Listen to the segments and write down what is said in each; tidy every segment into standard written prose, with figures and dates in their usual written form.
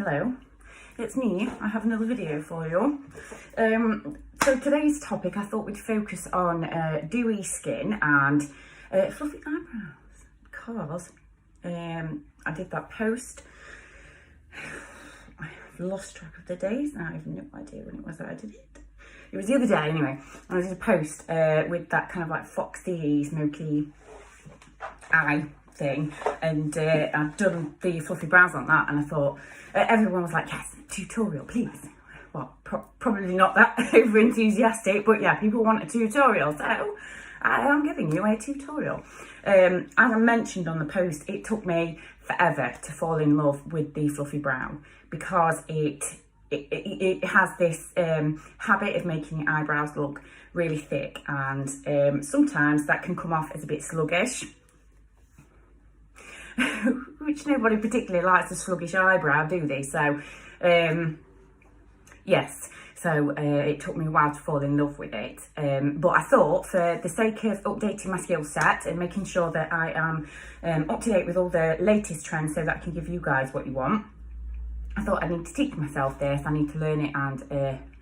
Hello, it's me. I have another video for you. So today's topic, I thought we'd focus on dewy skin and fluffy eyebrows, because I did that post. I've lost track of the days and I have no idea when it was that I did it. It was the other day anyway. I did a post with that kind of like foxy, smoky eye thing, and I'd done the fluffy brows on that, and I thought everyone was like, yes, tutorial please. Well, probably not that over enthusiastic, but yeah, people want a tutorial, so I am giving you a tutorial. As I mentioned on the post, it took me forever to fall in love with the fluffy brow, because it has this habit of making your eyebrows look really thick, and sometimes that can come off as a bit sluggish, which nobody particularly likes a sluggish eyebrow, do they? So yes, so it took me a while to fall in love with it, but I thought, for the sake of updating my skill set and making sure that I am up to date with all the latest trends so that I can give you guys what you want, I thought I need to teach myself this. I need to learn it, and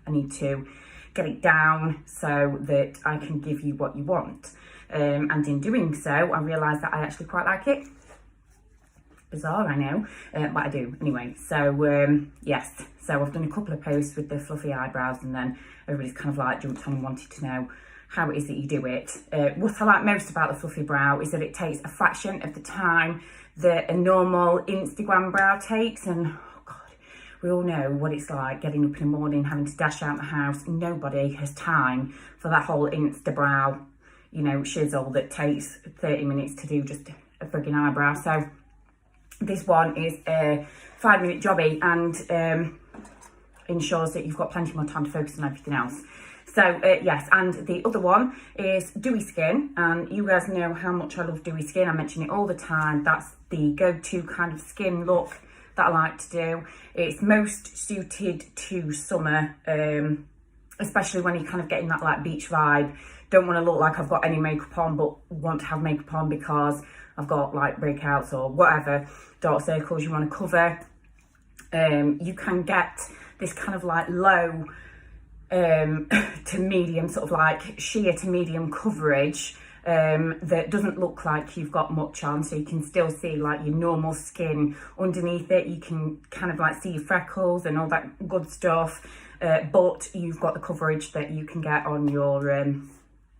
I need to get it down so that I can give you what you want, and in doing so I realised that I actually quite like it. Bizarre, I know, but I do anyway. So yes, so I've done a couple of posts with the fluffy eyebrows, and then everybody's kind of like jumped on and wanted to know how it is that you do it. What I like most about the fluffy brow is that it takes a fraction of the time that a normal Instagram brow takes, and oh god, we all know what it's like getting up in the morning, having to dash out the house. Nobody has time for that whole Insta brow, you know, shizzle that takes 30 minutes to do just a frigging eyebrow. So this one is a 5-minute jobby, and ensures that you've got plenty more time to focus on everything else. So yes, and the other one is dewy skin, and you guys know how much I love dewy skin. I mention it all the time. That's the go-to kind of skin look that I like to do. It's most suited to summer, especially when you're kind of getting that like beach vibe. Don't want to look like I've got any makeup on, but want to have makeup on because I've got like breakouts or whatever, dark circles you want to cover. You can get this kind of like low to medium, sort of like sheer to medium coverage, that doesn't look like you've got much on, so you can still see like your normal skin underneath it. You can kind of like see your freckles and all that good stuff, but you've got the coverage that you can get on your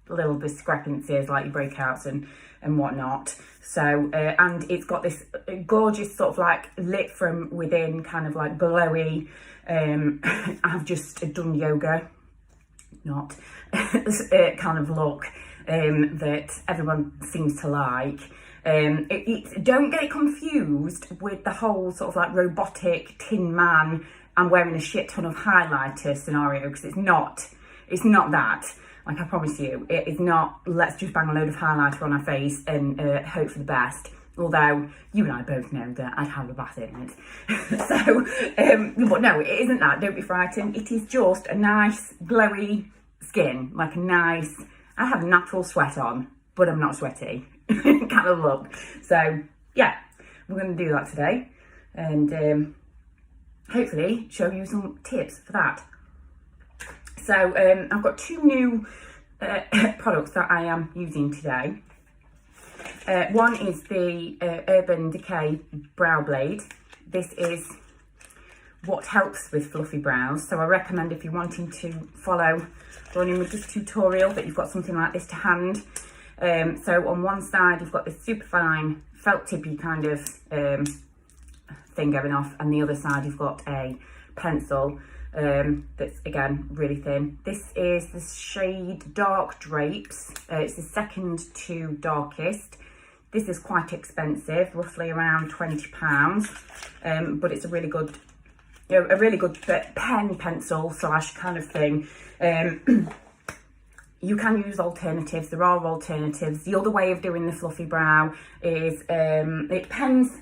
little discrepancies like your breakouts and whatnot. So and it's got this gorgeous sort of like lit from within, kind of like glowy, I've just done yoga, not kind of look that everyone seems to like. Don't get it confused with the whole sort of like robotic Tin Man, I'm wearing a shit ton of highlighter scenario, because it's not that. Like, I promise you, it is not, let's just bang a load of highlighter on our face and hope for the best. Although, you and I both know that I'd have a bath in it. So, but no, it isn't that. Don't be frightened. It is just a nice, glowy skin. Like a nice, I have natural sweat on, but I'm not sweaty kind of look. So, yeah, we're going to do that today. And hopefully show you some tips for that. So I've got two new products that I am using today. One is the Urban Decay Brow Blade. This is what helps with fluffy brows. So I recommend, if you're wanting to follow running with this tutorial, that you've got something like this to hand. So on one side, you've got this super fine felt tippy kind of thing going off, and the other side you've got a pencil that's again really thin. This is the shade Dark Drapes. It's the second to darkest. This is quite expensive, roughly around £20, but it's a really good, you know, a really good pen pencil slash kind of thing. You can use alternatives. There are alternatives. The other way of doing the fluffy brow is it depends.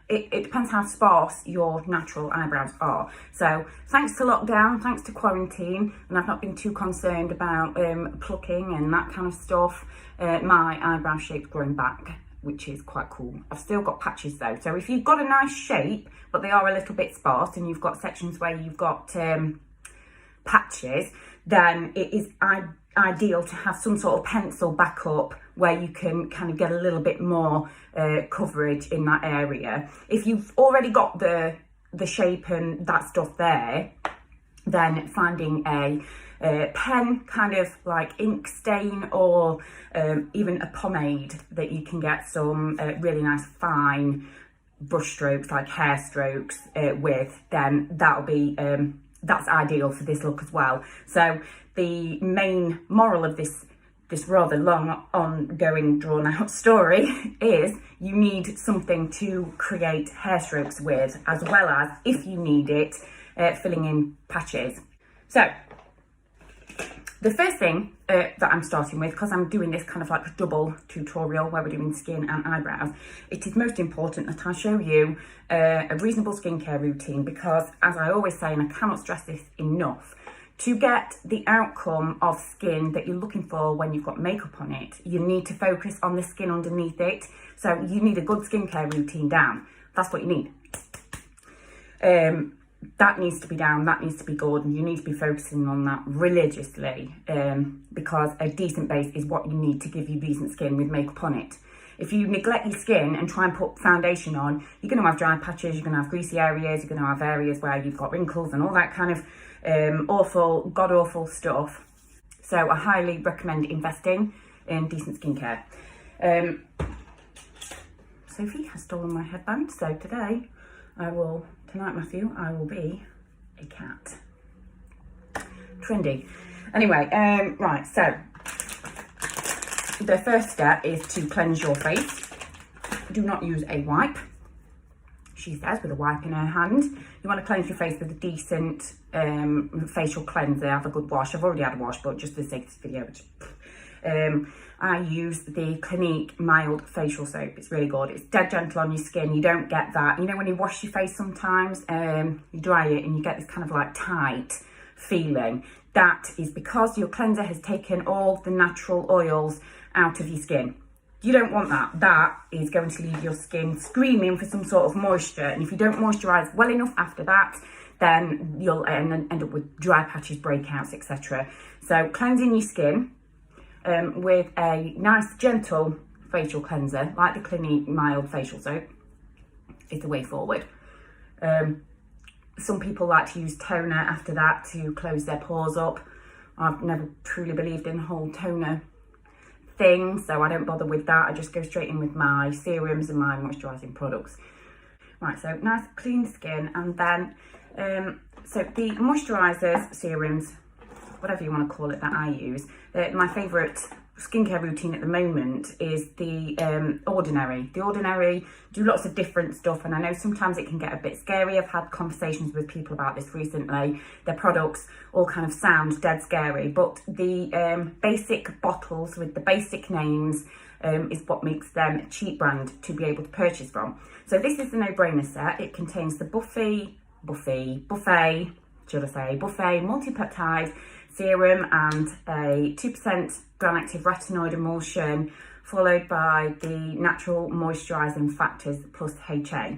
It depends how sparse your natural eyebrows are. So thanks to lockdown, thanks to quarantine, and I've not been too concerned about plucking and that kind of stuff, my eyebrow shape's growing back which is quite cool. I've still got patches though. So if you've got a nice shape, but they are a little bit sparse and you've got sections where you've got patches, then it is ideal to have some sort of pencil backup where you can kind of get a little bit more coverage in that area. If you've already got the shape and that stuff there, then finding a pen, kind of like ink stain, or even a pomade that you can get some really nice fine brush strokes, like hair strokes with, then that'll be that's ideal for this look as well. So the main moral of this rather long, ongoing, drawn out story is you need something to create hair strokes with, as well as, if you need it, filling in patches. So the first thing that I'm starting with, because I'm doing this kind of like a double tutorial where we're doing skin and eyebrows, it is most important that I show you a reasonable skincare routine, because as I always say, and I cannot stress this enough, to get the outcome of skin that you're looking for when you've got makeup on it, you need to focus on the skin underneath it. So you need a good skincare routine down. That's what you need. That needs to be down, that needs to be good, and you need to be focusing on that religiously, because a decent base is what you need to give you decent skin with makeup on it. If you neglect your skin and try and put foundation on, you're going to have dry patches, you're going to have greasy areas, you're going to have areas where you've got wrinkles and all that kind of awful, god-awful stuff. So I highly recommend investing in decent skincare. Sophie has stolen my headband, so tonight Matthew, I will be a cat. Trendy. Anyway, right, so the first step is to cleanse your face. Do not use a wipe. She says, with a wipe in her hand. You want to cleanse your face with a decent facial cleanser. Have a good wash. I've already had a wash, but just for the sake of this video, I use the Clinique mild facial soap. It's really good. It's dead gentle on your skin. You don't get that, you know, when you wash your face sometimes, you dry it and you get this kind of like tight feeling. That is because your cleanser has taken all the natural oils out of your skin. You don't want that. That is going to leave your skin screaming for some sort of moisture. And if you don't moisturise well enough after that, then you'll end up with dry patches, breakouts, etc. So cleansing your skin with a nice gentle facial cleanser, like the Clinique mild facial soap, is the way forward. Some people like to use toner after that to close their pores up. I've never truly believed in the whole toner thing, so I don't bother with that. I just go straight in with my serums and my moisturising products. Right, so nice clean skin, and then so the moisturisers, serums, whatever you want to call it, that I use, my favourite skincare routine at the moment is the Ordinary. The Ordinary do lots of different stuff, and I know sometimes it can get a bit scary. I've had conversations with people about this recently. Their products all kind of sound dead scary, but the basic bottles with the basic names is what makes them a cheap brand to be able to purchase from. So this is the no-brainer set. It contains the buffet multi-peptide serum and a 2% gram-active retinoid emulsion, followed by the natural moisturising factors plus HA.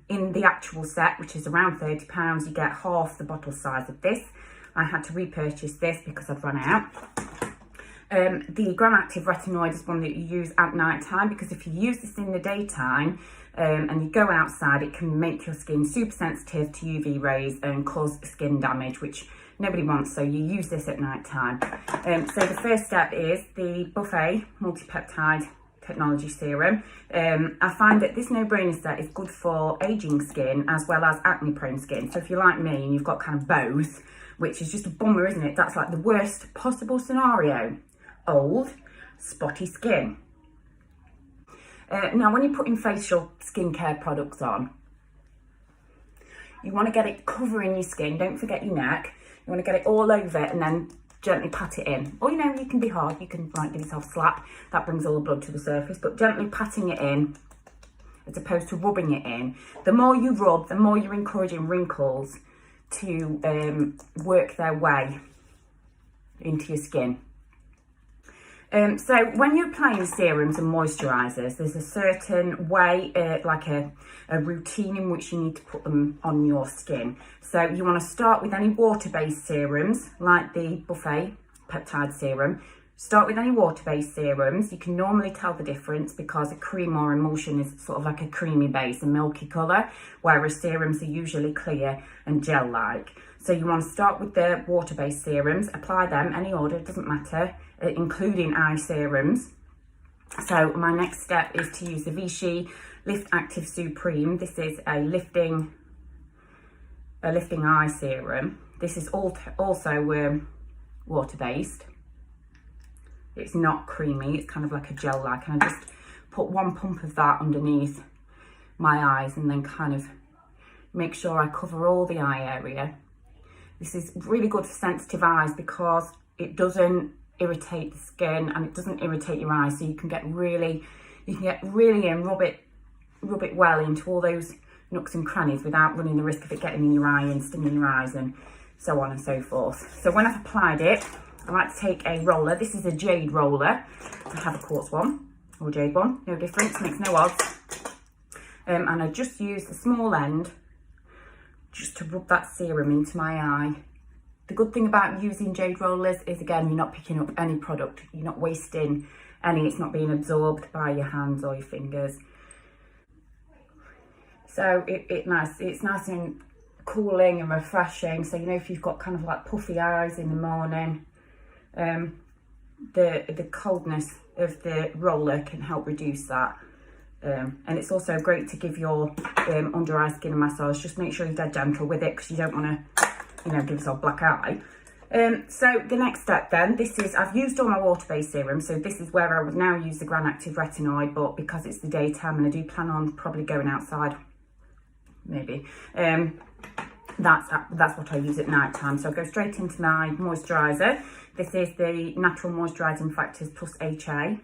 In the actual set, which is around £30, you get half the bottle size of this. I had to repurchase this because I'd run out. The gram-active retinoid is one that you use at night time, because if you use this in the daytime and you go outside, it can make your skin super sensitive to UV rays and cause skin damage, which nobody wants, so you use this at night time. So the first step is the Buffet multi-peptide technology serum. I find that this no-brainer set is good for aging skin as well as acne prone skin. So if you're like me and you've got kind of both, which is just a bummer, isn't it? That's like the worst possible scenario. Old, spotty skin. Now when you're putting facial skincare products on, you want to get it covering your skin. Don't forget your neck. You want to get it all over and then gently pat it in. Or, you know, you can be hard. You can like give yourself a slap. That brings all the blood to the surface. But gently patting it in as opposed to rubbing it in. The more you rub, the more you're encouraging wrinkles to work their way into your skin. So when you're applying serums and moisturisers, there's a certain way, like a routine in which you need to put them on your skin. So you want to start with any water-based serums, like the Buffet Peptide Serum. Start with any water-based serums. You can normally tell the difference because a cream or emulsion is sort of like a creamy base, a milky colour, whereas serums are usually clear and gel-like. So you want to start with the water-based serums, apply them, any order, it doesn't matter, including eye serums. So my next step is to use the Vichy Lift Active Supreme. This is a lifting eye serum. This is also water-based. It's not creamy, it's kind of like a gel-like, and I just put one pump of that underneath my eyes and then kind of make sure I cover all the eye area. This is really good for sensitive eyes because it doesn't irritate the skin and it doesn't irritate your eyes, so you can get really in, rub it well into all those nooks and crannies without running the risk of it getting in your eye and stinging your eyes and so on and so forth. So when I've applied it, I like to take a roller. This is a jade roller. I have a quartz one or jade one, no difference, makes no odds. And I just use the small end just to rub that serum into my eye. The good thing about using jade rollers is, again, you're not picking up any product. You're not wasting any. It's not being absorbed by your hands or your fingers. So it's nice and cooling and refreshing. So, you know, if you've got kind of like puffy eyes in the morning, the coldness of the roller can help reduce that. And it's also great to give your under eye skin a massage. Just make sure you're dead gentle with it because you don't want to, you know, give yourself black eye. So the next step then, I've used all my water-based serum, so this is where I would now use the Gran Active Retinoid, but because it's the daytime and I do plan on probably going outside, maybe, that's what I use at night time. So I go straight into my moisturiser. This is the Natural Moisturising Factors Plus HA.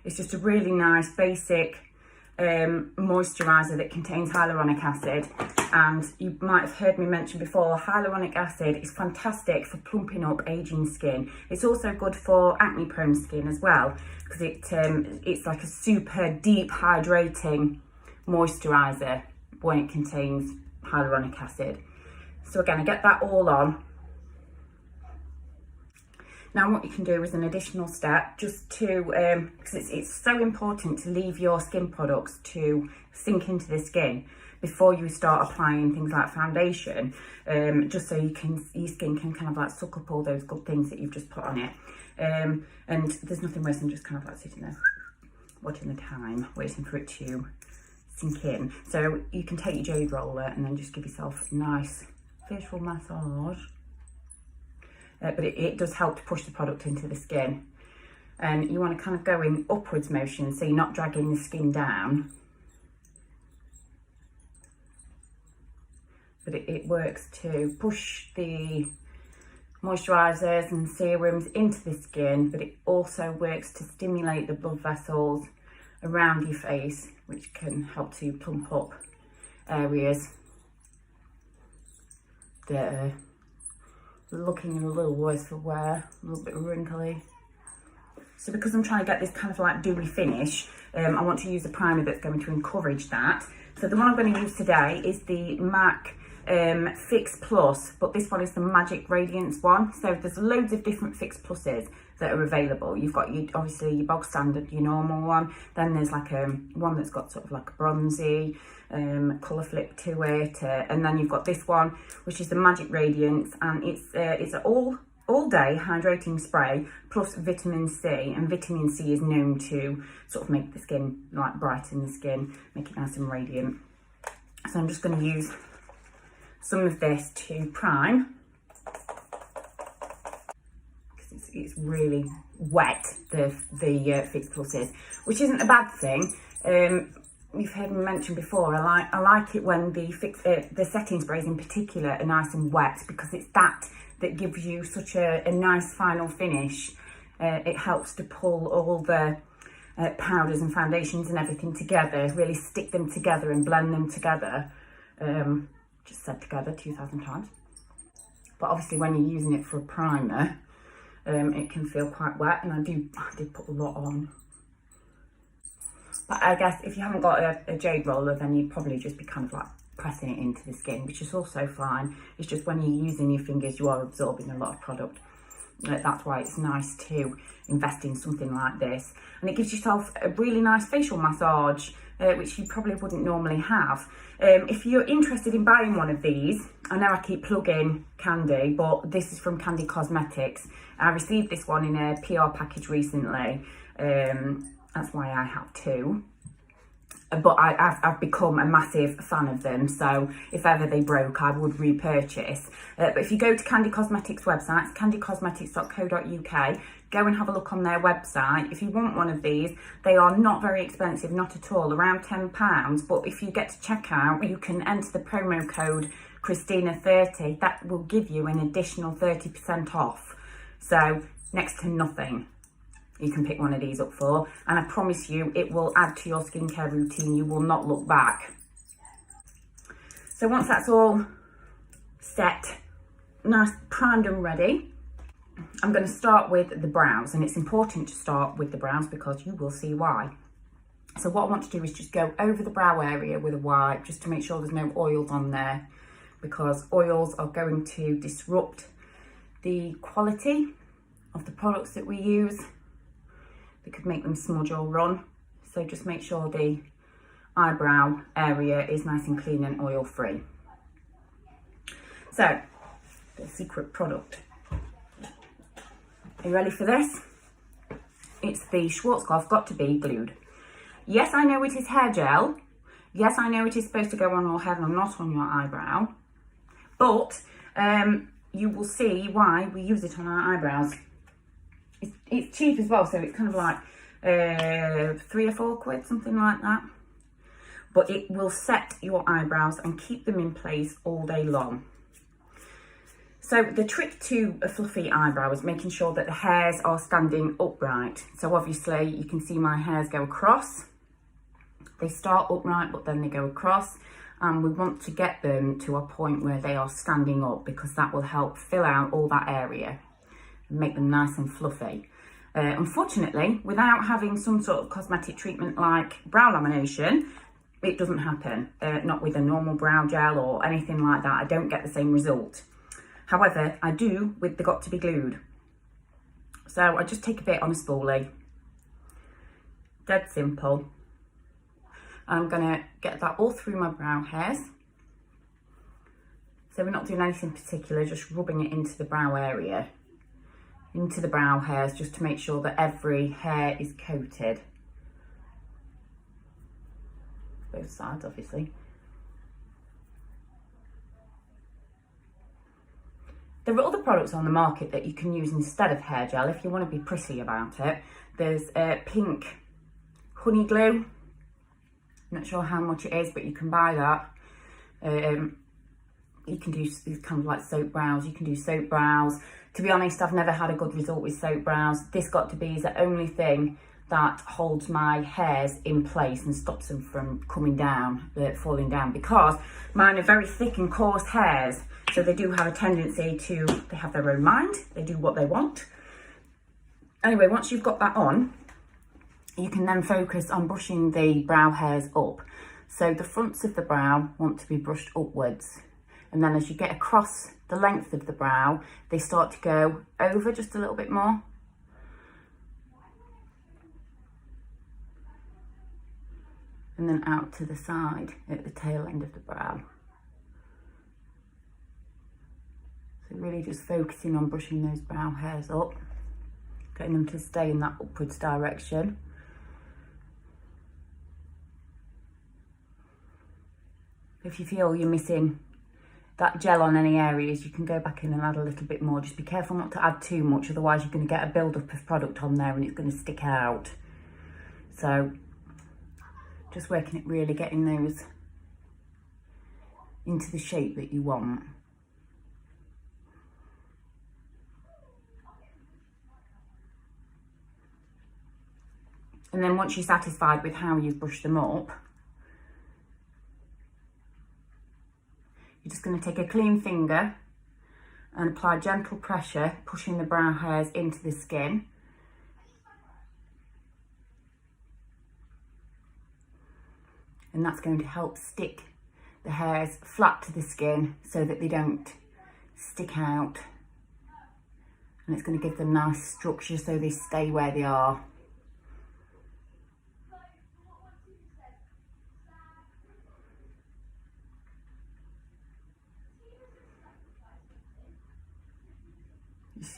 It's just a really nice basic moisturiser that contains hyaluronic acid, and you might have heard me mention before, hyaluronic acid is fantastic for plumping up aging skin. It's also good for acne prone skin as well because it's like a super deep hydrating moisturiser when it contains hyaluronic acid. So again, I get that all on. Now what you can do as an additional step, just to, because it's so important to leave your skin products to sink into the skin before you start applying things like foundation, just so your skin can kind of like suck up all those good things that you've just put on it. And there's nothing worse than just kind of like sitting there, watching the time, waiting for it to sink in. So you can take your jade roller and then just give yourself a nice facial massage. But it does help to push the product into the skin, and you want to kind of go in upwards motion so you're not dragging the skin down, but it works to push the moisturisers and serums into the skin, but it also works to stimulate the blood vessels around your face, which can help to plump up areas that are looking a little worse for wear, a little bit wrinkly. So because I'm trying to get this kind of like dewy finish, I want to use a primer that's going to encourage that. So the one I'm going to use today is the MAC Fix Plus, but this one is the Magic Radiance one. So there's loads of different Fix Pluses that are available. You've got obviously your bog standard, your normal one. Then there's like one that's got sort of like a bronzy colour flip to it, and then you've got this one which is the Magic Radiance, and it's an all day hydrating spray plus vitamin C, and vitamin C is known to sort of make the skin, like brighten the skin, make it nice and radiant. So I'm just going to use some of this to prime, because it's really wet, the Fix Plus is, which isn't a bad thing. You've heard me mention before, I like it when the setting sprays in particular are nice and wet, because it's that gives you such a nice final finish. It helps to pull all the powders and foundations and everything together, really stick them together and blend them together. Just said together 2,000 times. But obviously when you're using it for a primer, it can feel quite wet, and I did put a lot on. But I guess if you haven't got a jade roller, then you'd probably just be kind of like pressing it into the skin, which is also fine. It's just when you're using your fingers, you are absorbing a lot of product. That's why it's nice to invest in something like this. And it gives yourself a really nice facial massage, which you probably wouldn't normally have. If you're interested in buying one of these, I know I keep plugging Candy, but this is from Candy Cosmetics. I received this one in a PR package recently. That's why I have two. But I've become a massive fan of them, so if ever they broke, I would repurchase. But if you go to Candy Cosmetics website, it's candycosmetics.co.uk, go and have a look on their website. If you want one of these, they are not very expensive, not at all, around £10. But if you get to checkout, you can enter the promo code Christina30. That will give you an additional 30% off. So next to nothing you can pick one of these up for, and I promise you it will add to your skincare routine. You will not look back. So once that's all set, nice primed and ready, I'm going to start with the brows, and it's important to start with the brows because you will see why. So what I want to do is just go over the brow area with a wipe, just to make sure there's no oils on there, because oils are going to disrupt the quality of the products that we use. They could make them smudge or run. So just make sure the eyebrow area is nice and clean and oil free. So, the secret product. Are you ready for this? It's the Schwarzkopf Got to Be Glued. Yes, I know it is hair gel. Yes, I know it is supposed to go on your head and not on your eyebrow. But you will see why we use it on our eyebrows. It's cheap as well, so it's kind of like 3 or 4 quid, something like that. But it will set your eyebrows and keep them in place all day long. So the trick to a fluffy eyebrow is making sure that the hairs are standing upright. So obviously you can see my hairs go across. They start upright, but then they go across. And we want to get them to a point where they are standing up, because that will help fill out all that area and make them nice and fluffy. Unfortunately, without having some sort of cosmetic treatment like brow lamination, it doesn't happen. Not with a normal brow gel or anything like that. I don't get the same result. However, I do with the Got to Be Glued. So I just take a bit on a spoolie. Dead simple. I'm gonna get that all through my brow hairs. So we're not doing anything particular, just rubbing it into the brow area, into the brow hairs, just to make sure that every hair is coated. Both sides, obviously. There are other products on the market that you can use instead of hair gel if you want to be pretty about it. There's pink honey glue. I'm not sure how much it is, but you can buy that. You can do kind of like soap brows. You can do soap brows. To be honest, I've never had a good result with soap brows. This Got to Be is the only thing that holds my hairs in place and stops them from coming down, falling down, because mine are very thick and coarse hairs. So they do have a tendency to, they have their own mind. They do what they want. Anyway, once you've got that on, you can then focus on brushing the brow hairs up. So the fronts of the brow want to be brushed upwards. And then as you get across the length of the brow, they start to go over just a little bit more. And then out to the side at the tail end of the brow. So really just focusing on brushing those brow hairs up, getting them to stay in that upwards direction. If you feel you're missing that gel on any areas, you can go back in and add a little bit more. Just be careful not to add too much, otherwise you're going to get a build-up of product on there and it's going to stick out. So just working it, really getting those into the shape that you want. And then once you're satisfied with how you've brushed them up, you're just going to take a clean finger and apply gentle pressure, pushing the brow hairs into the skin. And that's going to help stick the hairs flat to the skin so that they don't stick out. And it's going to give them nice structure so they stay where they are.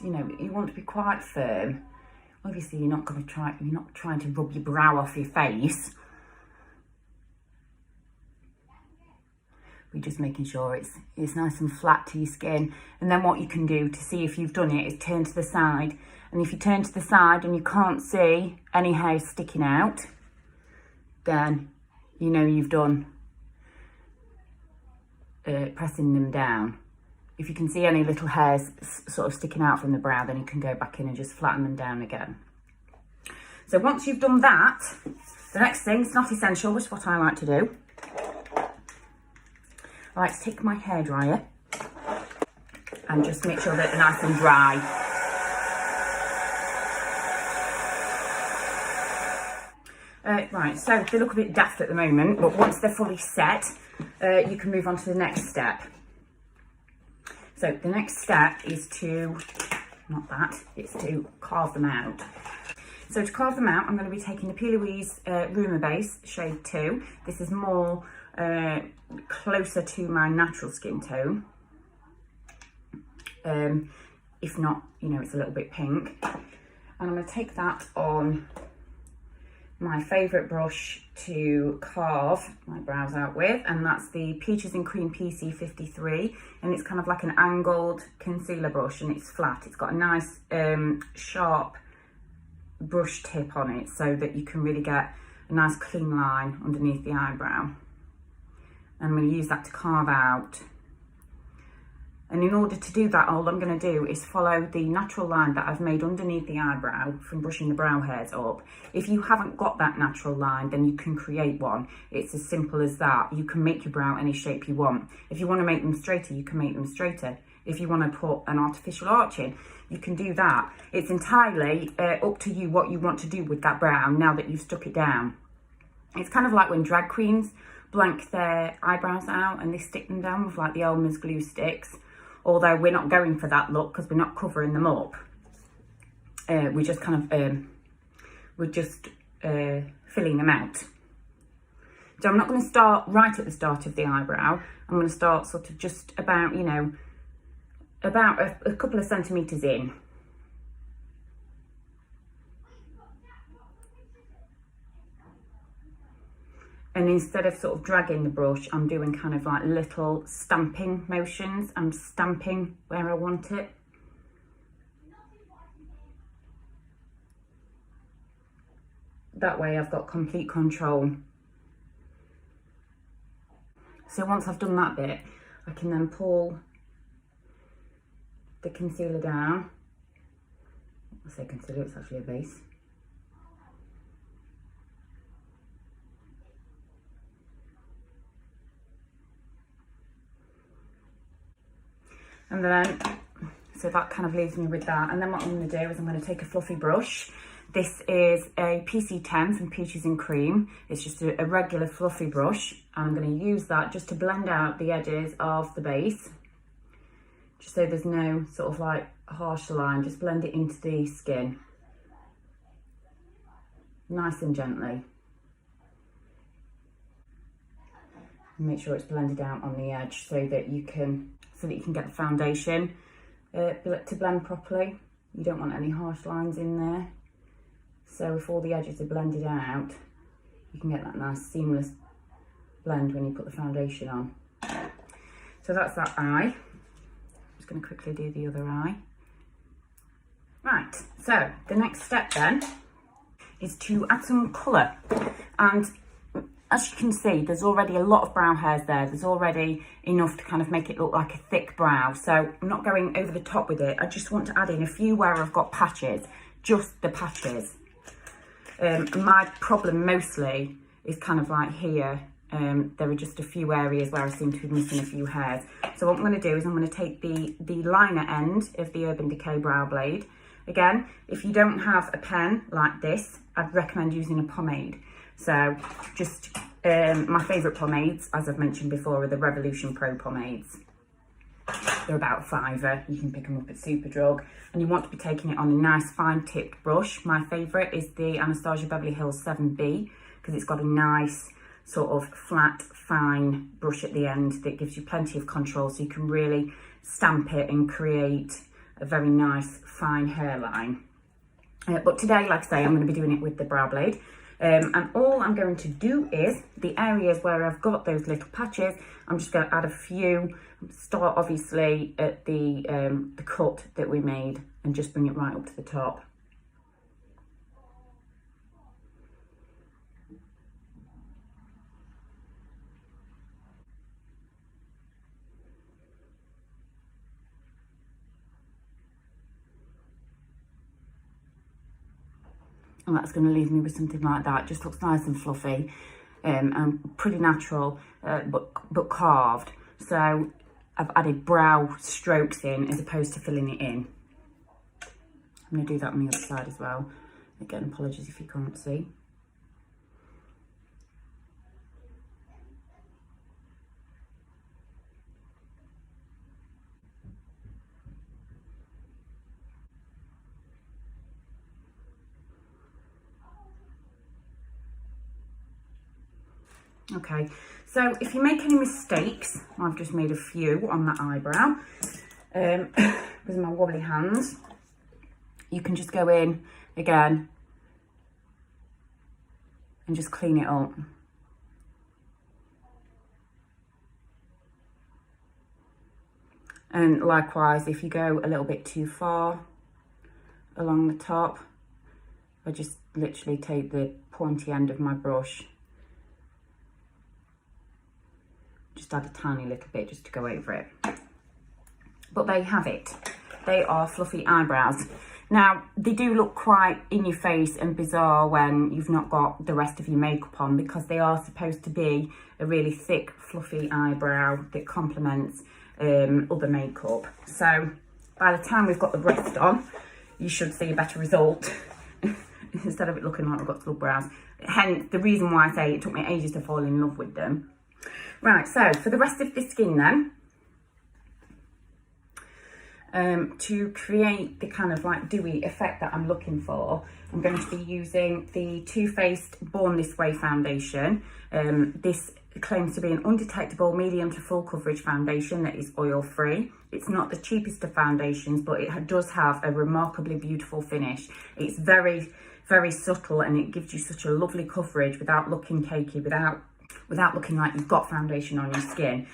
You know, you want to be quite firm. Obviously, you're not trying to rub your brow off your face. We're just making sure it's nice and flat to your skin. And then what you can do to see if you've done it is turn to the side. And if you turn to the side and you can't see any hair sticking out, then you know you've done pressing them down. If you can see any little hairs sort of sticking out from the brow, then you can go back in and just flatten them down again. So once you've done that, the next thing, it's not essential, which is what I like to do. I like to take my hairdryer and just make sure that they're nice and dry. Right, so they look a bit daft at the moment, but once they're fully set, you can move on to the next step. So the next step is it's to carve them out. So to carve them out, I'm going to be taking the P. Louise Rumour Base Shade 2. This is more closer to my natural skin tone. If not, you know, it's a little bit pink. And I'm going to take that on my favourite brush to carve my brows out with, and that's the Peaches and Cream PC53, and it's kind of like an angled concealer brush, and it's flat. It's got a nice sharp brush tip on it so that you can really get a nice clean line underneath the eyebrow. And I'm going to use that to carve out. And in order to do that, all I'm going to do is follow the natural line that I've made underneath the eyebrow from brushing the brow hairs up. If you haven't got that natural line, then you can create one. It's as simple as that. You can make your brow any shape you want. If you want to make them straighter, you can make them straighter. If you want to put an artificial arch in, you can do that. It's entirely up to you what you want to do with that brow now that you've stuck it down. It's kind of like when drag queens blank their eyebrows out and they stick them down with like the Elmer's glue sticks. Although we're not going for that look because we're not covering them up. We're just kind of, filling them out. So I'm not going to start right at the start of the eyebrow. I'm going to start sort of just about, you know, about a couple of centimetres in. And instead of sort of dragging the brush, I'm doing kind of like little stamping motions. I'm stamping where I want it. That way I've got complete control. So once I've done that bit, I can then pull the concealer down. I say concealer, it's actually a base. And then, so that kind of leaves me with that. And then what I'm going to do is I'm going to take a fluffy brush. This is a PC10 from Peaches and Cream. It's just a regular fluffy brush. And I'm going to use that just to blend out the edges of the base. Just so there's no sort of like harsh line. Just blend it into the skin. Nice and gently. Make sure it's blended out on the edge so that you can get the foundation to blend properly. You don't want any harsh lines in there. So if all the edges are blended out, you can get that nice seamless blend when you put the foundation on. So that's that eye. I'm just going to quickly do the other eye. Right, so the next step then is to add some colour. And as you can see, there's already a lot of brow hairs there. There's already enough to kind of make it look like a thick brow. So I'm not going over the top with it. I just want to add in a few where I've got patches, just the patches. My problem mostly is kind of like here There are just a few areas where I seem to be missing a few hairs. So what I'm going to do is I'm going to take the liner end of the Urban Decay brow blade. Again, if you don't have a pen like this, I'd recommend using a pomade. So just my favourite pomades, as I've mentioned before, are the Revolution Pro pomades. They're about £5. You can pick them up at Superdrug. And you want to be taking it on a nice fine tipped brush. My favourite is the Anastasia Beverly Hills 7B because it's got a nice sort of flat, fine brush at the end that gives you plenty of control, so you can really stamp it and create a very nice fine hairline. But today, like I say, I'm going to be doing it with the brow blade. And all I'm going to do is the areas where I've got those little patches, I'm just going to add a few. Start obviously at the cut that we made and just bring it right up to the top. And that's going to leave me with something like that. It just looks nice and fluffy and pretty natural, but carved. So I've added brow strokes in as opposed to filling it in. I'm going to do that on the other side as well. Again, apologies if you can't see. Okay, so if you make any mistakes, I've just made a few on that eyebrow with my wobbly hands, you can just go in again and just clean it up. And likewise, if you go a little bit too far along the top, I just literally take the pointy end of my brush, just add a tiny little bit just to go over it. But there you have it. They are fluffy eyebrows. Now, they do look quite in your face and bizarre when you've not got the rest of your makeup on, because they are supposed to be a really thick, fluffy eyebrow that complements other makeup. So by the time we've got the rest on, you should see a better result instead of it looking like we've got slug brows. Hence the reason why I say it took me ages to fall in love with them. Right, so for the rest of the skin then, to create the kind of like dewy effect that I'm looking for, I'm going to be using the Too Faced Born This Way foundation. This claims to be an undetectable medium to full coverage foundation that is oil free. It's not the cheapest of foundations, but it does have a remarkably beautiful finish. It's very, very subtle, and it gives you such a lovely coverage without looking cakey, without looking like you've got foundation on your skin.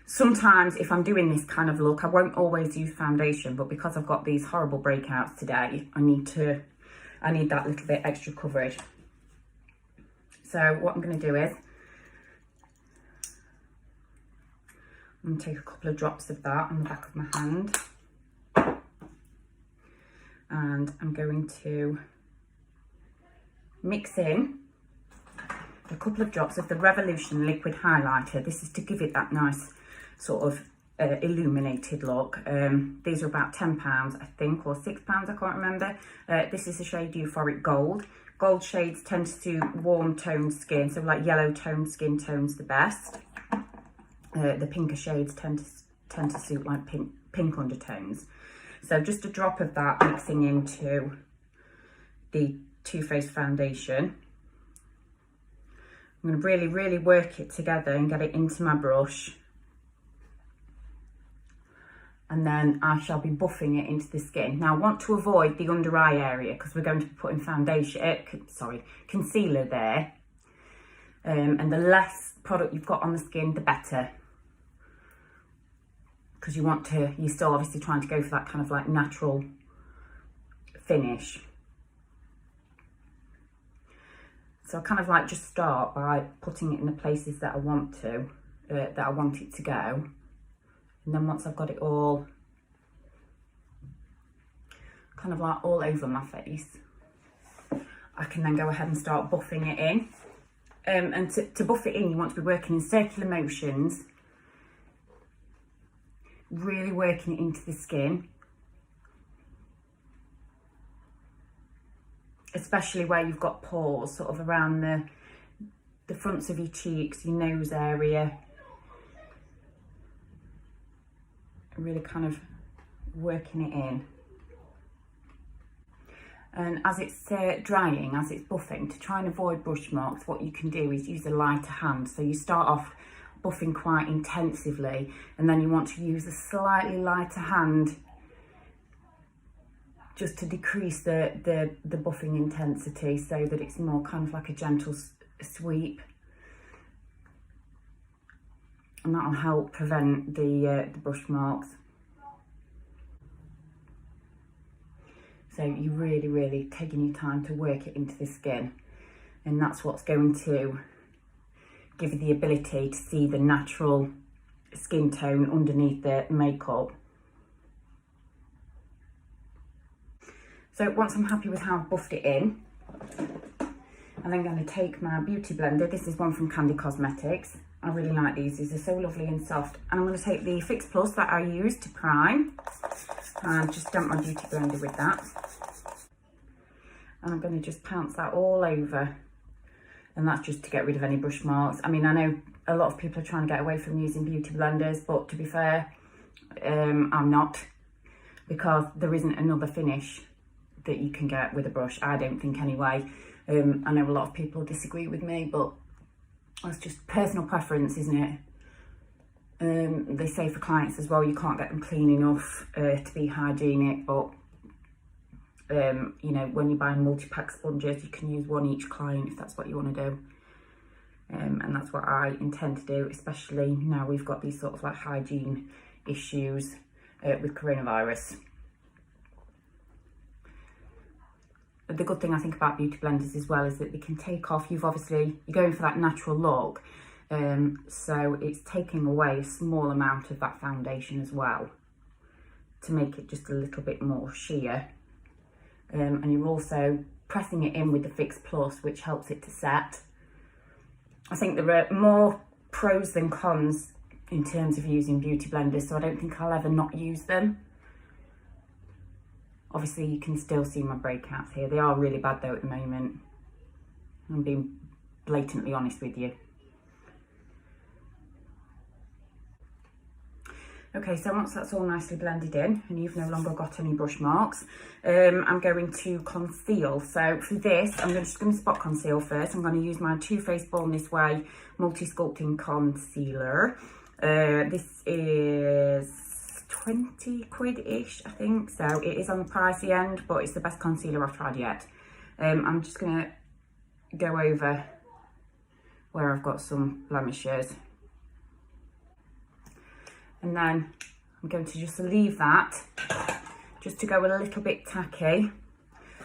Sometimes if I'm doing this kind of look, I won't always use foundation, but because I've got these horrible breakouts today, I need that little bit extra coverage. So what I'm going to do is I'm going to take a couple of drops of that on the back of my hand, and I'm going to mix in a couple of drops of the Revolution liquid highlighter. This is to give it that nice sort of illuminated look. These are about £10, I think, or £6, I can't remember. This is the shade Euphoric Gold. Gold shades tend to suit warm toned skin, so like yellow toned skin tones the best. The pinker shades tend to suit like pink undertones. So just a drop of that mixing into the Too Faced foundation. I'm going to really, really work it together and get it into my brush. And then I shall be buffing it into the skin. Now I want to avoid the under eye area because we're going to be putting concealer there. And the less product you've got on the skin, the better. Because you're still obviously trying to go for that kind of like natural finish. So I kind of like just start by putting it in the places that I want it to go. And then once I've got it all kind of like all over my face, I can then go ahead and start buffing it in. And to buff it in, you want to be working in circular motions, really working it into the skin, especially where you've got pores, sort of around the fronts of your cheeks, your nose area. Really kind of working it in. And as it's drying, as it's buffing, to try and avoid brush marks, what you can do is use a lighter hand. So you start off buffing quite intensively, and then you want to use a slightly lighter hand just to decrease the buffing intensity, so that it's more kind of like a gentle sweep. And that'll help prevent the brush marks. So you're really taking your time to work it into the skin, and that's what's going to give you the ability to see the natural skin tone underneath the makeup. So once I'm happy with how I've buffed it in, I'm then going to take my beauty blender. This is one from Candy Cosmetics. I really like these. These are so lovely and soft. And I'm going to take the Fix Plus that I used to prime and just dump my beauty blender with that. And I'm going to just pounce that all over. And that's just to get rid of any brush marks. I mean, I know a lot of people are trying to get away from using beauty blenders, but to be fair, I'm not, because there isn't another finish that you can get with a brush, I don't think anyway. I know a lot of people disagree with me, but that's just personal preference, isn't it? They say for clients as well, you can't get them clean enough to be hygienic, but you know, when you buy multi-pack sponges, you can use one each client if that's what you want to do. And that's what I intend to do, especially now we've got these sort of like hygiene issues with coronavirus. The good thing I think about beauty blenders as well is that they can take off, you're going for that natural look, so it's taking away a small amount of that foundation as well to make it just a little bit more sheer. And you're also pressing it in with the Fix Plus, which helps it to set. I think there are more pros than cons in terms of using beauty blenders, so I don't think I'll ever not use them. Obviously, you can still see my breakouts here. They are really bad though at the moment. I'm being blatantly honest with you. Okay, so once that's all nicely blended in and you've no longer got any brush marks, I'm going to conceal. So for this, I'm just going to spot conceal first. I'm going to use my Too Faced Born This Way Multi-Sculpting Concealer. This is 20 quid-ish, I think. So it is on the pricey end, but it's the best concealer I've tried yet. I'm just going to go over where I've got some blemishes. And then I'm going to just leave that just to go a little bit tacky. And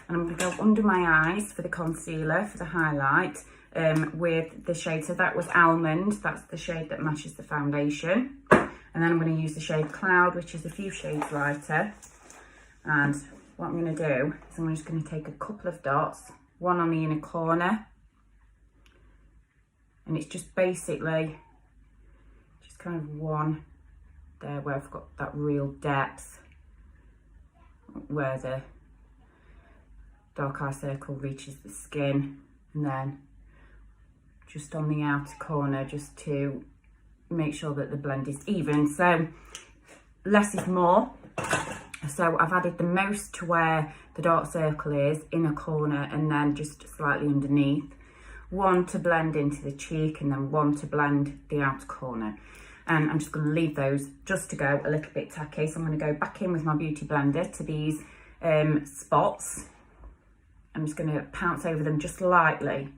I'm going to go under my eyes for the concealer, for the highlight, with the shade. So that was Almond. That's the shade that matches the foundation. And then I'm going to use the shade Cloud, which is a few shades lighter. And what I'm going to do is I'm just going to take a couple of dots, one on the inner corner. And it's just basically just kind of one there where I've got that real depth, where the dark eye circle reaches the skin, and then just on the outer corner, just to make sure that the blend is even. So less is more. So I've added the most to where the dark circle is, inner corner, and then just slightly underneath. One to blend into the cheek, and then one to blend the outer corner. And I'm just going to leave those just to go a little bit tacky. So I'm going to go back in with my beauty blender to these spots. I'm just going to pounce over them just lightly.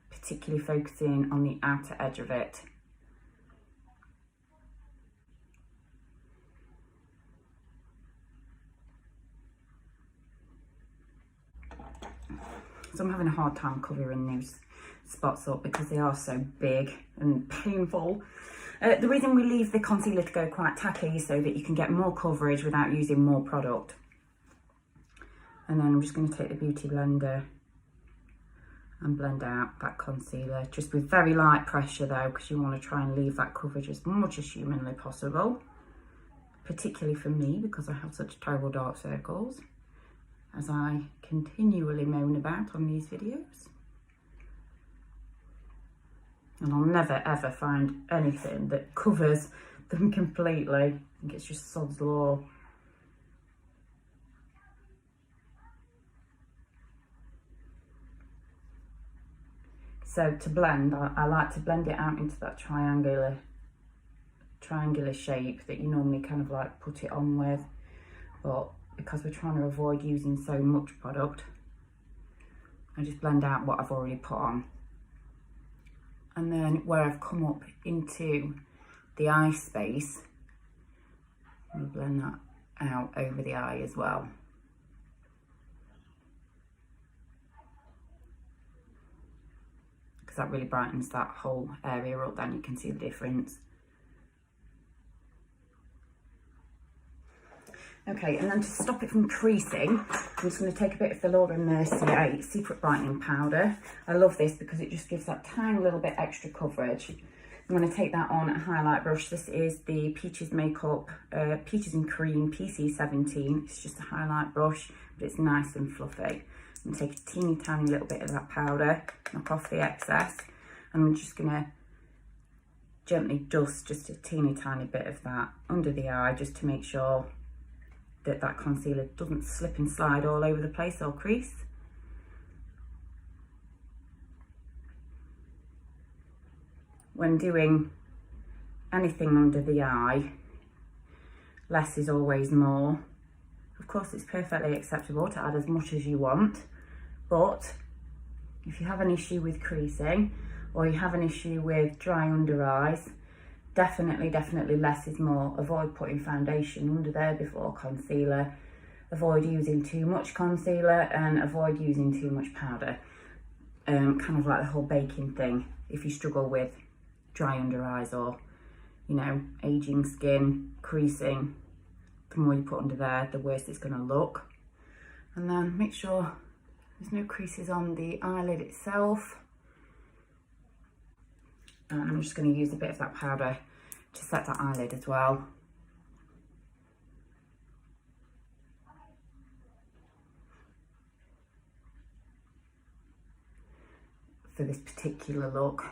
Particularly focusing on the outer edge of it. So I'm having a hard time covering those spots up because they are so big and painful. The reason we leave the concealer to go quite tacky is so that you can get more coverage without using more product. And then I'm just going to take the Beauty Blender and blend out that concealer, just with very light pressure though, because you want to try and leave that coverage as much as humanly possible, particularly for me because I have such terrible dark circles, as I continually moan about on these videos. And I'll never ever find anything that covers them completely. I think it's just sod's law. So to blend, I like to blend it out into that triangular shape that you normally kind of like put it on with. But because we're trying to avoid using so much product, I just blend out what I've already put on. And then where I've come up into the eye space, I'm going to blend that out over the eye as well. Because that really brightens that whole area up, then you can see the difference. Okay, and then to stop it from creasing, I'm just going to take a bit of the Laura Mercier Secret Brightening Powder. I love this because it just gives that tiny little bit extra coverage. I'm going to take that on a highlight brush. This is the Peaches Makeup Peaches and Cream PC17. It's just a highlight brush, but it's nice and fluffy. I'm going to take a teeny tiny little bit of that powder, knock off the excess, and I'm just going to gently dust just a teeny tiny bit of that under the eye, just to make sure that that concealer doesn't slip and slide all over the place or crease. When doing anything under the eye, less is always more. Of course, it's perfectly acceptable to add as much as you want, but if you have an issue with creasing or you have an issue with dry under eyes, definitely less is more. Avoid putting foundation under there before concealer. Avoid using too much concealer and avoid using too much powder. Kind of like the whole baking thing. If you struggle with dry under eyes or, you know, aging skin, creasing, the more you put under there, the worse it's going to look. And then make sure there's no creases on the eyelid itself. And I'm just going to use a bit of that powder to set that eyelid as well. For this particular look,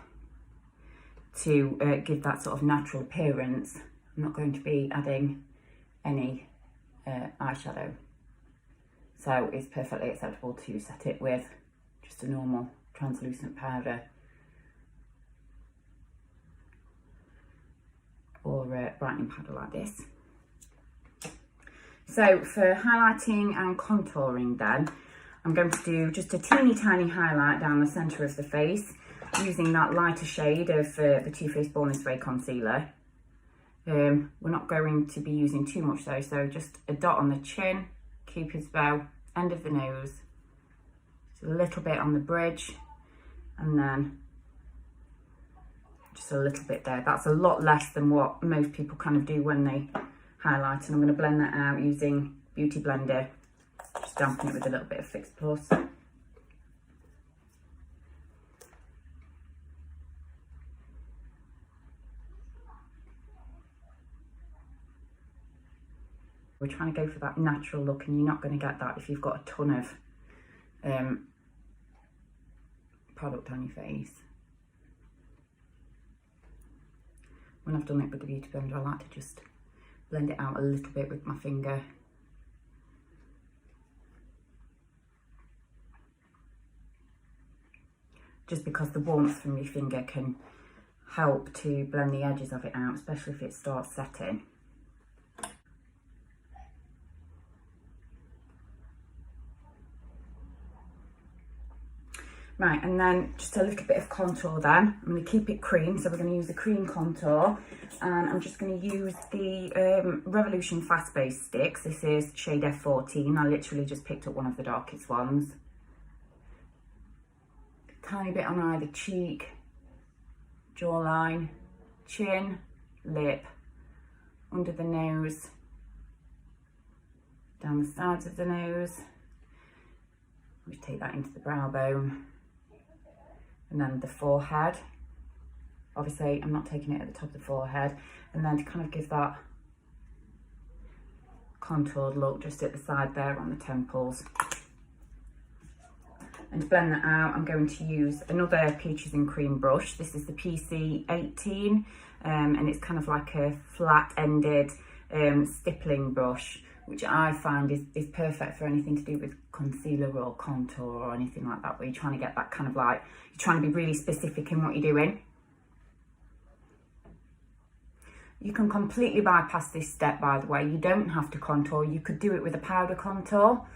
to give that sort of natural appearance, I'm not going to be adding any eyeshadow. So it's perfectly acceptable to set it with just a normal translucent powder or brightening powder like this. So for highlighting and contouring then, I'm going to do just a teeny tiny highlight down the centre of the face using that lighter shade of the Too Faced Born This Way concealer. We're not going to be using too much though, so just a dot on the chin, Cupid's bow, end of the nose, just a little bit on the bridge, and then just a little bit there. That's a lot less than what most people kind of do when they highlight, and I'm going to blend that out using Beauty Blender, just dampen it with a little bit of Fix Plus. We're trying to go for that natural look, and you're not going to get that if you've got a ton of product on your face. When I've done it with the Beauty Blender, I like to just blend it out a little bit with my finger. Just because the warmth from your finger can help to blend the edges of it out, especially if it starts setting. Right, and then just a little bit of contour then. I'm going to keep it cream, so we're going to use the cream contour. And I'm just going to use the Revolution Fast Base Sticks. This is shade F14. I literally just picked up one of the darkest ones. A tiny bit on either cheek, jawline, chin, lip, under the nose, down the sides of the nose. We take that into the brow bone, and then the forehead. Obviously, I'm not taking it at the top of the forehead, and then to kind of give that contoured look just at the side there on the temples. And to blend that out, I'm going to use another Peaches and Cream brush. This is the PC18, and it's kind of like a flat-ended stippling brush, which I find is perfect for anything to do with concealer or contour or anything like that, where you're trying to get that kind of like, you're trying to be really specific in what you're doing. You can completely bypass this step, by the way. You don't have to contour. You could do it with a powder contour.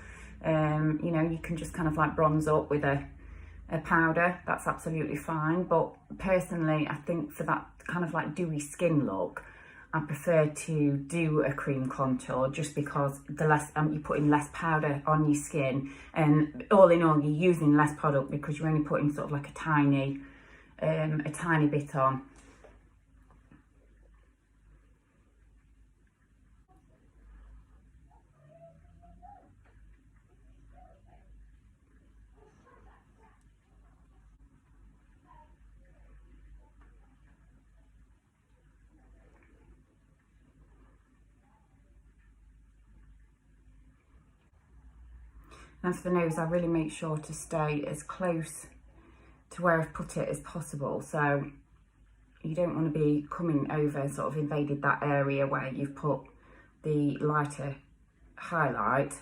You know, you can just kind of like bronze up with a powder. That's absolutely fine. But personally, I think for that kind of like dewy skin look, I prefer to do a cream contour, just because the less you're putting less powder on your skin, and all in all, you're using less product because you're only putting sort of like a tiny bit on. And for the nose, I really make sure to stay as close to where I've put it as possible. So you don't want to be coming over, sort of invaded that area where you've put the lighter highlight,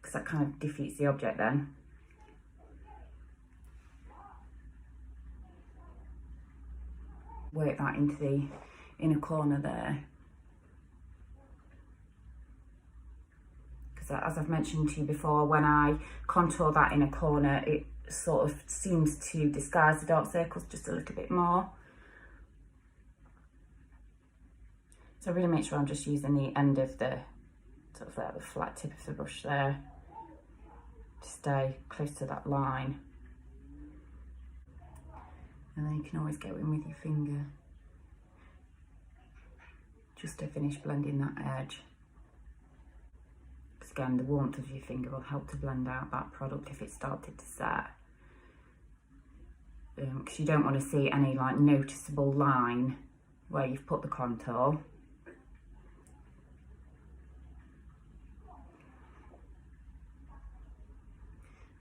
because that kind of defeats the object then. Work that into the inner corner there. As I've mentioned to you before, when I contour that inner corner, it sort of seems to disguise the dark circles just a little bit more. So really make sure I'm just using the end of the sort of the flat tip of the brush there to stay close to that line. And then you can always go in with your finger just to finish blending that edge. Again, the warmth of your finger will help to blend out that product if it started to set, because you don't want to see any like noticeable line where you've put the contour.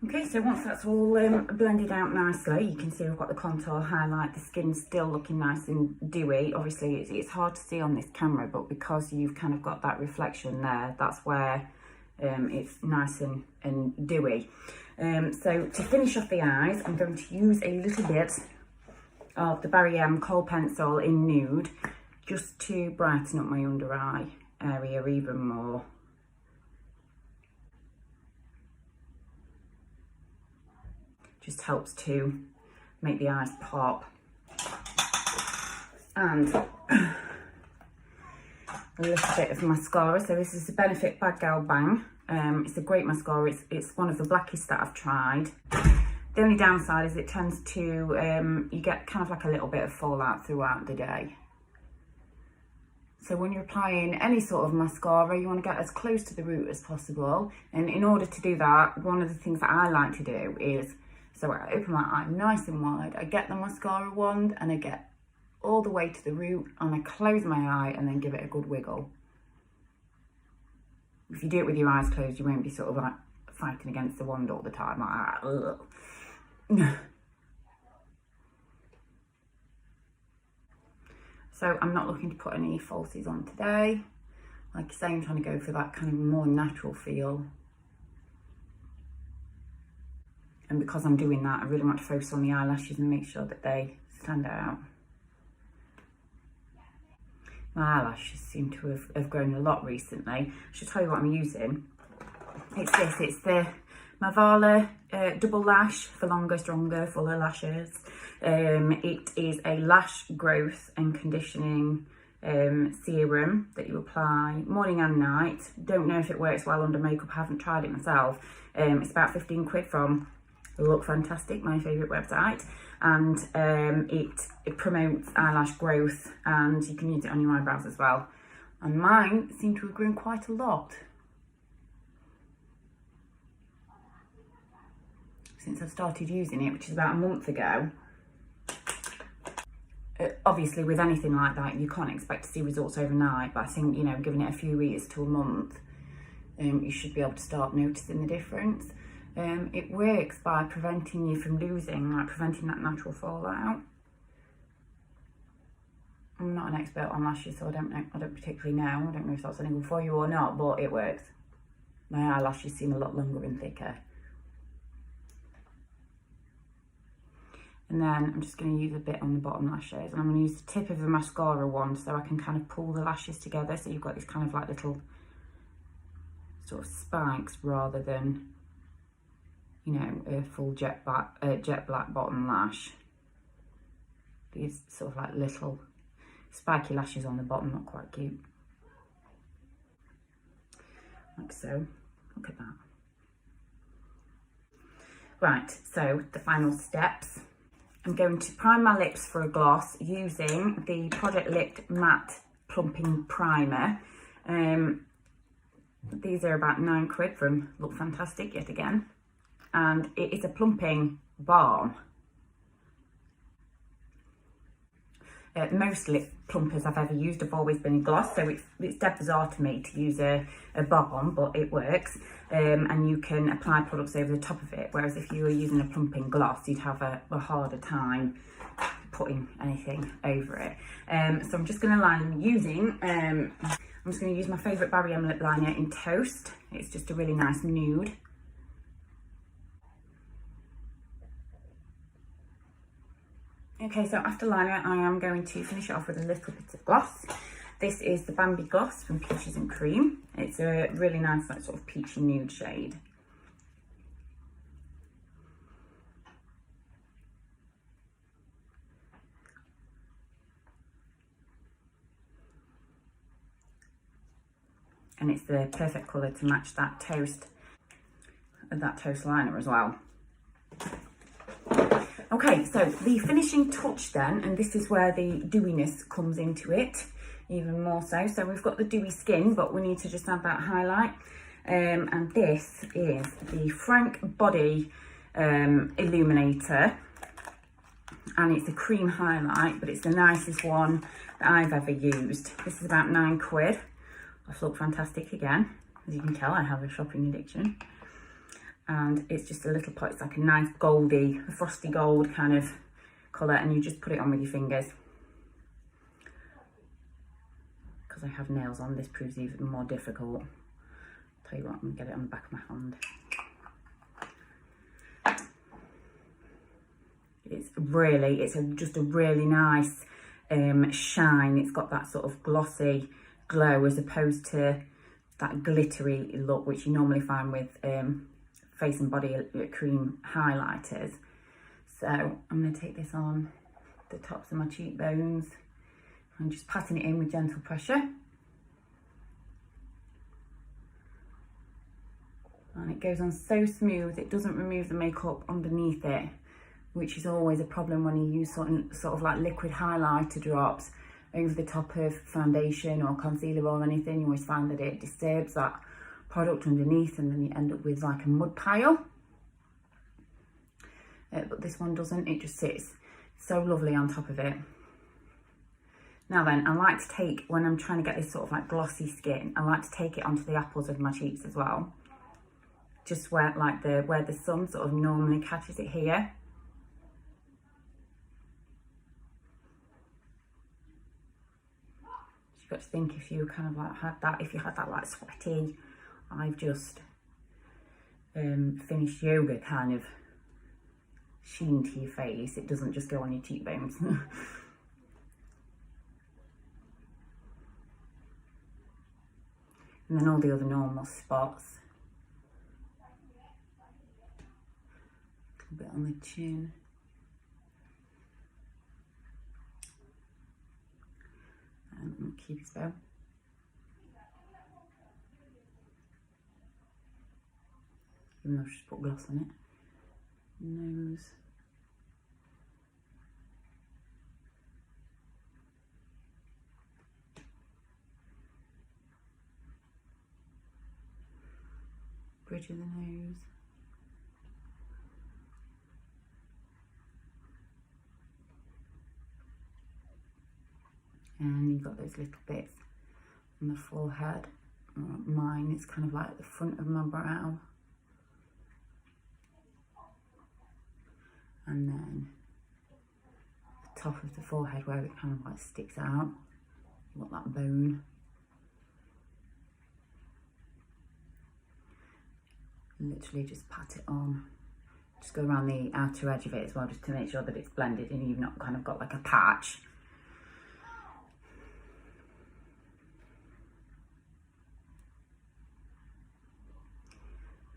Okay, so once that's all blended out nicely, you can see we've got the contour highlight, the skin's still looking nice and dewy. Obviously it's hard to see on this camera, but because you've kind of got that reflection there, that's where it's nice and dewy. So to finish off the eyes, I'm going to use a little bit of the Barry M Kohl pencil in Nude, just to brighten up my under eye area even more. Just helps to make the eyes pop. And a little bit of mascara. So this is the Benefit Bad Girl Bang. It's a great mascara. It's one of the blackest that I've tried. The only downside is it tends to, you get kind of like a little bit of fallout throughout the day. So when you're applying any sort of mascara, you want to get as close to the root as possible. And in order to do that, one of the things that I like to do is, so I open my eye nice and wide, I get the mascara wand and I get all the way to the root, and I close my eye and then give it a good wiggle. If you do it with your eyes closed, you won't be sort of like fighting against the wand all the time. Like, so I'm not looking to put any falsies on today. Like I say, I'm trying to go for that kind of more natural feel. And because I'm doing that, I really want to focus on the eyelashes and make sure that they stand out. My eyelashes seem to have grown a lot recently. I should tell you what I'm using. It's this, it's the Mavala Double Lash for longer, stronger, fuller lashes. It is a lash growth and conditioning serum that you apply morning and night. Don't know if it works well under makeup, I haven't tried it myself. It's about 15 quid from Look Fantastic, my favourite website. and it promotes eyelash growth, and you can use it on your eyebrows as well. And mine seem to have grown quite a lot since I've started using it, which is about a month ago. Obviously with anything like that you can't expect to see results overnight, but I think, you know, giving it a few weeks to a month, you should be able to start noticing the difference. It works by preventing you from losing, like preventing that natural fallout. I'm not an expert on lashes, so I don't particularly know. I don't know if that's any good for you or not, but it works. My eyelashes seem a lot longer and thicker. And then I'm just going to use a bit on the bottom lashes, and I'm going to use the tip of a mascara wand so I can kind of pull the lashes together, so you've got this kind of like little sort of spikes rather than, you know, a full jet black bottom lash. These sort of like little spiky lashes on the bottom, not quite cute. Like so. Look at that. Right, so the final steps. I'm going to prime my lips for a gloss using the Project Lift Matte Plumping Primer. These are about £9 from Look Fantastic yet again. And it is a plumping balm. Most lip plumpers I've ever used have always been a gloss, so it's dead bizarre to me to use a balm, but it works. And you can apply products over the top of it, whereas if you were using a plumping gloss, you'd have a harder time putting anything over it. So I'm just going to line using, I'm just going to use my favourite Barry M lip liner in Toast. It's just a really nice nude. Okay, so after liner, I am going to finish it off with a little bit of gloss. This is the Bambi Gloss from Peaches and Cream. It's a really nice, like, sort of peachy nude shade. And it's the perfect colour to match that toast liner as well. Okay, so the finishing touch then, and this is where the dewiness comes into it, even more so. So we've got the dewy skin, but we need to just add that highlight. And this is the Frank Body Illuminator. And it's a cream highlight, but it's the nicest one that I've ever used. This is about £9. I Look Fantastic again. As you can tell, I have a shopping addiction. And it's just a little pot. It's like a nice goldy, a frosty gold kind of colour, and you just put it on with your fingers. Because I have nails on, this proves even more difficult. I'll tell you what, I'm going to get it on the back of my hand. It's just a really nice shine. It's got that sort of glossy glow as opposed to that glittery look which you normally find with face and body cream highlighters. So I'm going to take this on the tops of my cheekbones and just patting it in with gentle pressure. And it goes on so smooth, it doesn't remove the makeup underneath it, which is always a problem when you use sort of like liquid highlighter drops over the top of foundation or concealer or anything. You always find that it disturbs that product underneath, and then you end up with like a mud pile. But this one doesn't, it just sits so lovely on top of it. Now then, I like to take, when I'm trying to get this sort of like glossy skin, I like to take it onto the apples of my cheeks as well. Just where the sun sort of normally catches it here. You've got to think, if you kind of like if you had that like sweaty, I've just finished yoga kind of sheen to your face, it doesn't just go on your cheekbones. And then all the other normal spots. A bit on the chin. And keep it so. Even though I've just put gloss on it. Nose. bridge of the nose. And you've got those little bits on the forehead. Mine is kind of like at the front of my brow. And then the top of the forehead where it kind of like sticks out. You want that bone. Literally just pat it on. Just go around the outer edge of it as well, just to make sure that it's blended and you've not kind of got like a patch.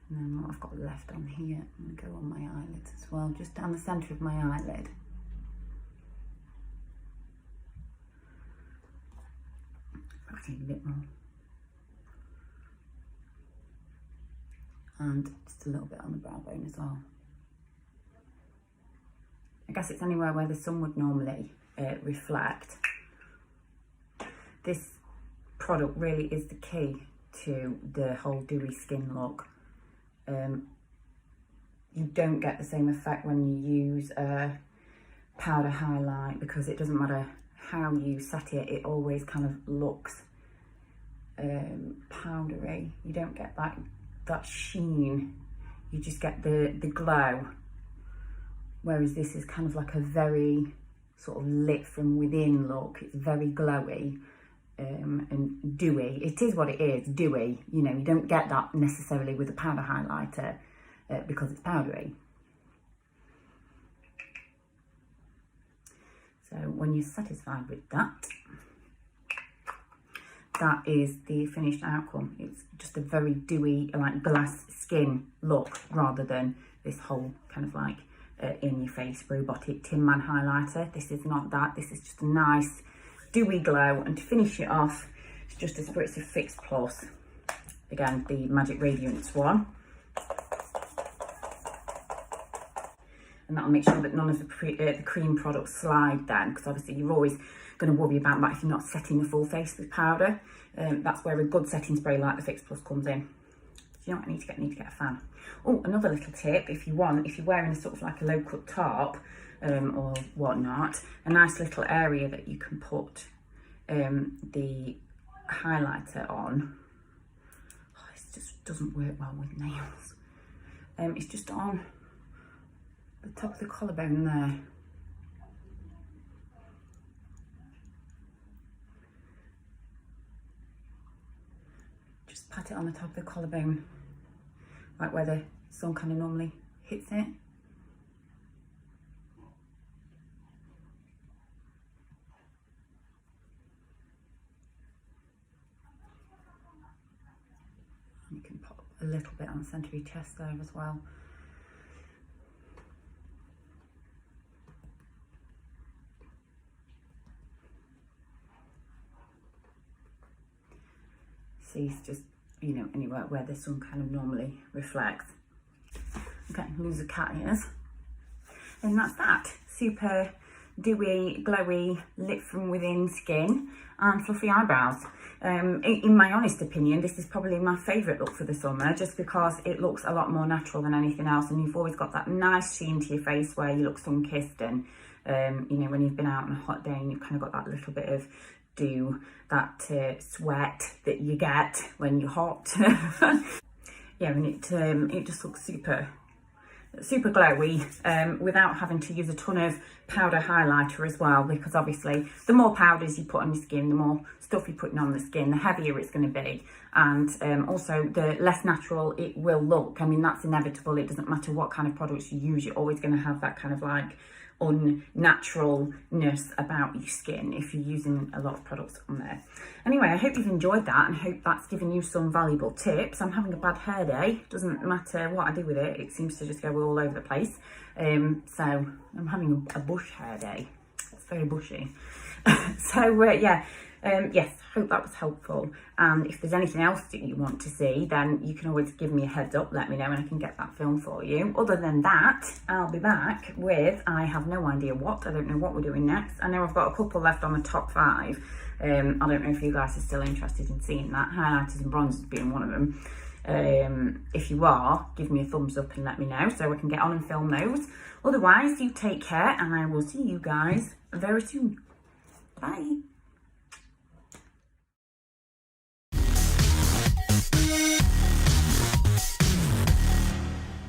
And then what I've got left on here, I'm going to go on my eyelids as well, just down the centre of my eyelid. Patting a bit more. And just a little bit on the brow bone as well. I guess it's anywhere where the sun would normally reflect. This product really is the key to the whole dewy skin look. You don't get the same effect when you use a powder highlight, because it doesn't matter how you set it, it always kind of looks powdery. You don't get that sheen, you just get the glow. Whereas this is kind of like a very sort of lit from within look. It's very glowy and dewy. It is what it is, dewy. You know, you don't get that necessarily with a powder highlighter because it's powdery. So when you're satisfied with that, that is the finished outcome. It's just a very dewy, like glass skin look, rather than this whole kind of like in your face robotic Tin Man highlighter. This is not that. This is just a nice dewy glow. And to finish it off, it's just a spritz of Fix Plus, again the Magic Radiance one, and that'll make sure that none of the cream products slide then, because obviously you're always going to worry about that if you're not setting the full face with powder. That's where a good setting spray like the Fix Plus comes in. You know what, I need to get a fan. Oh, another little tip, if you're wearing a sort of like a low cut top or whatnot, a nice little area that you can put the highlighter on. Oh, it just doesn't work well with nails. It's just on the top of the collarbone there. Just pat it on the top of the collarbone, like where the sun kind of normally hits it. And you can pop a little bit on the centre of your chest there as well. See, it's just, you know, anywhere where the sun kind of normally reflects. Okay, lose the cat ears. And that's that. Super dewy, glowy, lit from within skin and fluffy eyebrows. In my honest opinion, this is probably my favourite look for the summer, just because it looks a lot more natural than anything else, and you've always got that nice sheen to your face where you look sun-kissed, and you know, when you've been out on a hot day and you've kind of got that little bit of dew, that sweat that you get when you're hot. Yeah, and it just looks super glowy without having to use a ton of powder highlighter as well, because obviously the more powders you put on your skin, the more stuff you're putting on the skin, the heavier it's going to be, and also the less natural it will look. I mean, that's inevitable. It doesn't matter what kind of products you use, you're always going to have that kind of like unnaturalness about your skin if you're using a lot of products on there. Anyway, I hope you've enjoyed that and hope that's given you some valuable tips. I'm having a bad hair day. Doesn't matter what I do with it, it seems to just go all over the place. So I'm having a bush hair day. It's very bushy. So yeah, yes, hope that was helpful. And if there's anything else that you want to see, then you can always give me a heads up, let me know, and I can get that film for you. Other than that, I'll be back with, I have no idea what, I don't know what we're doing next. I know I've got a couple left on the top 5. I don't know if you guys are still interested in seeing that, highlighters and bronzers being one of them. If you are, give me a thumbs up and let me know so I can get on and film those. Otherwise, you take care and I will see you guys very soon. Bye.